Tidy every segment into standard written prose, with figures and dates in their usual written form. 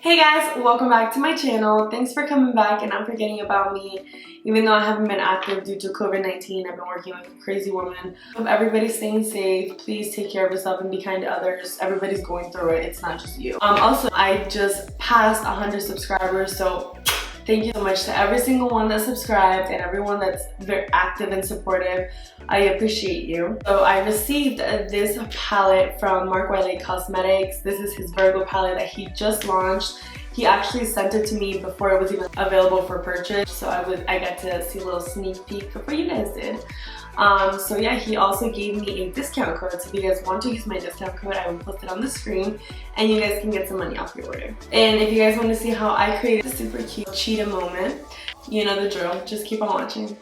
Hey guys, welcome back to my channel. Thanks for coming back and not forgetting about me. Even though I haven't been active due to COVID-19, I've been working like a crazy woman. Hope everybody's staying safe. Please take care of yourself and be kind to others. Everybody's going through it. It's not just you. Also, I just passed 100 subscribers, so thank you so much to every single one that subscribed and everyone that's very active and supportive. I appreciate you. So I received this palette from marcwile.cosmetics. This is his Virgo palette that he just launched. He actually sent it to me before it was even available for purchase. So I got to see a little sneak peek before you guys did. So yeah, he also gave me a discount code. So if you guys want to use my discount code, I will post it on the screen and you guys can get some money off your order. And if you guys want to see how I created a super cute cheetah moment, you know the drill. Just keep on watching.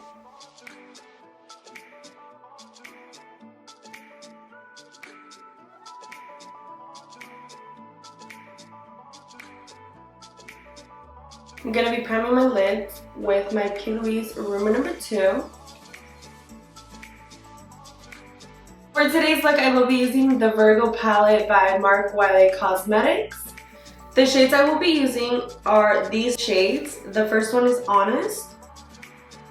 I'm going to be priming my lids with my Plouise Rumor number 2. For today's look, I will be using the Virgo palette by marcwile.cosmetics. The shades I will be using are these shades. The first one is Honest.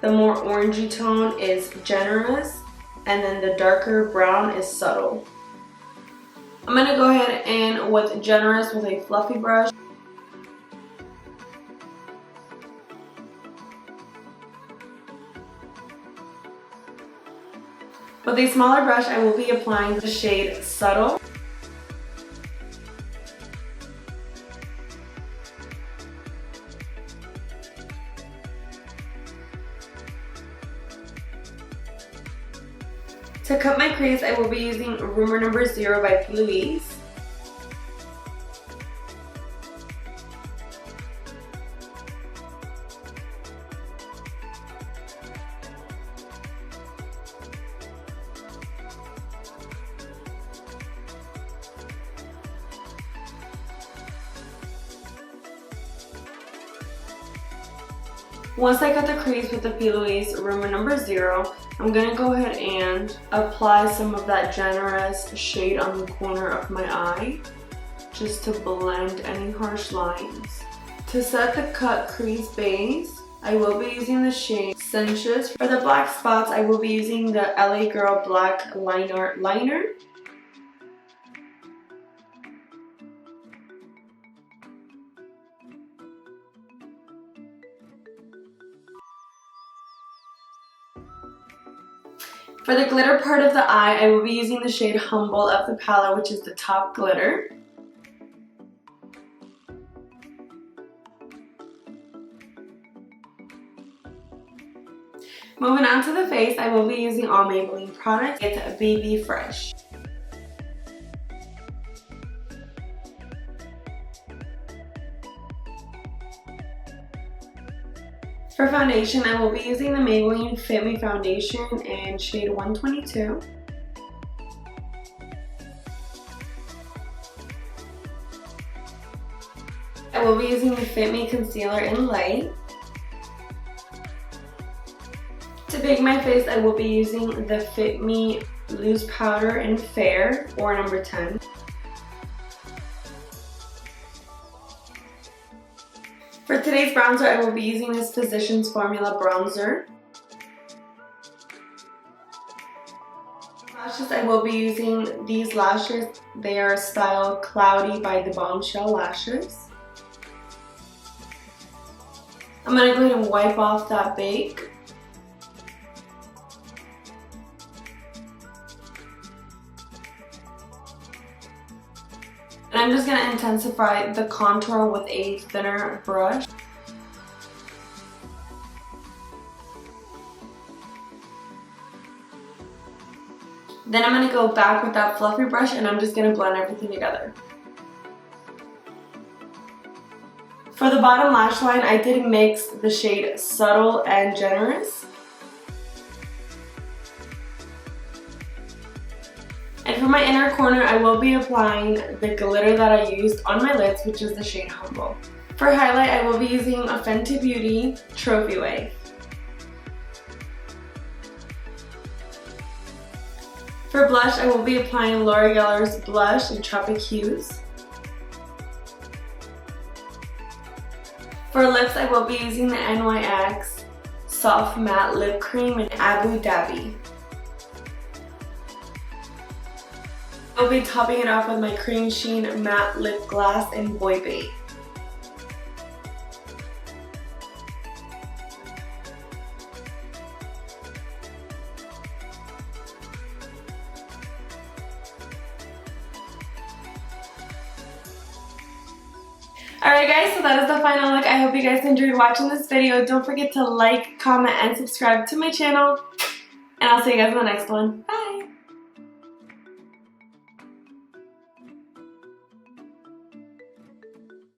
The more orangey tone is Generous. And then the darker brown is Subtle. I'm going to go ahead and with Generous with a fluffy brush. With a smaller brush, I will be applying the shade Subtle. To cut my crease, I will be using Rumor number 0 by Plouise. Once I cut the crease with the Plouise Rumor number 0, I'm going to go ahead and apply some of that Generous shade on the corner of my eye, just to blend any harsh lines. To set the cut crease base, I will be using the shade Sensuous. For the black spots, I will be using the LA Girl Black Liner. For the glitter part of the eye, I will be using the shade Humble of the palette, which is the top glitter. Moving on to the face, I will be using all Maybelline products. It's Baby Fresh. For foundation, I will be using the Maybelline Fit Me Foundation in shade 122. I will be using the Fit Me Concealer in Light. To bake my face, I will be using the Fit Me Loose Powder in Fair, or number 10. For today's bronzer, I will be using this Physicians Formula bronzer. Lashes, I will be using these lashes. They are styled Cloudy by the Bombshell lashes. I'm going to go ahead and wipe off that bake. And I'm just going to intensify the contour with a thinner brush. Then I'm going to go back with that fluffy brush and I'm just going to blend everything together. For the bottom lash line, I did mix the shade Subtle and Generous. And for my inner corner, I will be applying the glitter that I used on my lids, which is the shade Humble. For highlight, I will be using a Fenty Beauty Trophy Wave. For blush, I will be applying Laura Geller's blush in Tropic Hues. For lips, I will be using the NYX Soft Matte Lip Cream in Abu Dhabi. I'll be topping it off with my cremesheen matte lip gloss in Boy Bait. Alright guys, so that is the final look. I hope you guys enjoyed watching this video. Don't forget to like, comment, and subscribe to my channel. And I'll see you guys in the next one. Bye!